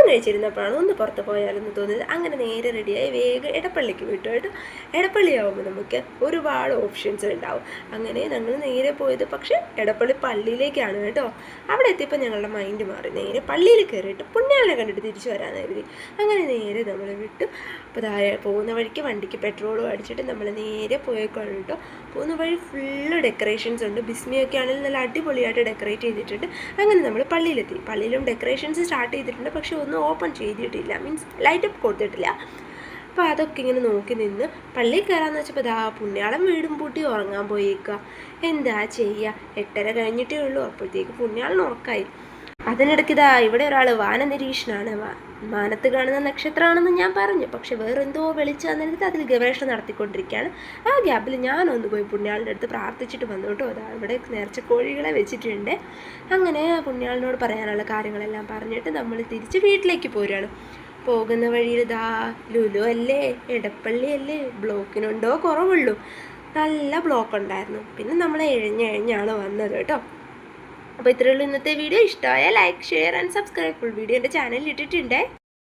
കഴിച്ചിരുന്നപ്പോഴാണ് ഒന്ന് പുറത്ത് പോയാലെന്ന് തോന്നിയത്. അങ്ങനെ നേരെ റെഡിയായി വേഗം എടപ്പള്ളിക്ക് വിട്ടു കേട്ടോ. എടപ്പള്ളിയാവുമ്പോൾ നമുക്ക് ഒരുപാട് ഓപ്ഷൻസ് ഉണ്ടാവും. അങ്ങനെ ഞങ്ങൾ നേരെ പോയത് പക്ഷേ എടപ്പള്ളി പള്ളിയിലേക്കാണ് കേട്ടോ. അവിടെ എത്തിയപ്പോൾ ഞങ്ങളുടെ മൈൻഡ് മാറി. നേരെ പള്ളിയിൽ കയറിയിട്ട് പുണ്യാളനെ കണ്ടിട്ട് തിരിച്ചു വരാമെന്ന് കരുതി. അങ്ങനെ നേരെ നമ്മൾ വിട്ടു. അപ്പോൾ പോകുന്ന വഴിക്ക് വണ്ടിക്ക് പെട്രോളും അടിച്ചിട്ട് നമ്മൾ നേരെ പോയേക്കാണ് കേട്ടോ. പോകുന്ന വഴി ഫുള്ള് ഡെക്കറേഷൻസ് ഉണ്ട്. ബിസ്മിയൊക്കെ ആണെങ്കിൽ നല്ല അടിപൊളിയായിട്ട് ഡെക്കറേറ്റ് ചെയ്തിട്ടുണ്ട്. അങ്ങനെ നമ്മൾ പള്ളിയിലെത്തി. പള്ളിയിലും ഡെക്കറേഷൻസ് സ്റ്റാർട്ട് ചെയ്തിട്ടുണ്ട്, പക്ഷെ ഒന്നും ഓപ്പൺ ചെയ്തിട്ടില്ല, മീൻസ് ലൈറ്റപ്പ് കൊടുത്തിട്ടില്ല. അപ്പോൾ അതൊക്കെ ഇങ്ങനെ നോക്കി നിന്ന് പള്ളിയിൽ കയറാമെന്ന് വെച്ചപ്പോൾ പുണ്യാളം വീടും പൂട്ടി ഉറങ്ങാൻ പോയേക്കുക. എന്താ ചെയ്യുക, 8:30 കഴിഞ്ഞിട്ടേ ഉള്ളൂ. അപ്പോഴത്തേക്ക് പുണ്യാളന് ഉറക്കായി. അതിനിടയ്ക്ക് ഇവിടെ ഒരാൾ വാനനിരീക്ഷനാണ്. മാനത്ത് കാണുന്ന നക്ഷത്രമാണെന്ന് ഞാൻ പറഞ്ഞു, പക്ഷെ വേറെന്തോ വെളിച്ചം എന്നിട്ട് അതിൽ ഗവേഷണം നടത്തിക്കൊണ്ടിരിക്കുകയാണ്. ആ ഗ്യാപ്പിൽ ഞാനൊന്ന് പോയി പുണ്യാളിൻ്റെ അടുത്ത് പ്രാർത്ഥിച്ചിട്ട് വന്നു കേട്ടോ. ഇവിടെ നേർച്ച കോഴികളെ വെച്ചിട്ടുണ്ട്. അങ്ങനെ പുണ്യാളിനോട് പറയാനുള്ള കാര്യങ്ങളെല്ലാം പറഞ്ഞിട്ട് നമ്മൾ തിരിച്ച് വീട്ടിലേക്ക് പോരുകയാണ്. പോകുന്ന വഴിയിൽ ലുലു അല്ലേ, എടപ്പള്ളി അല്ലേ, ബ്ലോക്കിനുണ്ടോ കുറവുള്ളൂ. നല്ല ബ്ലോക്ക് ഉണ്ടായിരുന്നു. പിന്നെ നമ്മൾ എഴഞ്ഞാണ് വന്നത് കേട്ടോ. അപ്പോൾ ഇത്രയുള്ളൂ ഇന്നത്തെ വീഡിയോ. ഇഷ്ടമായ like, share and subscribe. Full video എൻ്റെ ചാനലിൽ ഇട്ടിട്ടുണ്ട്.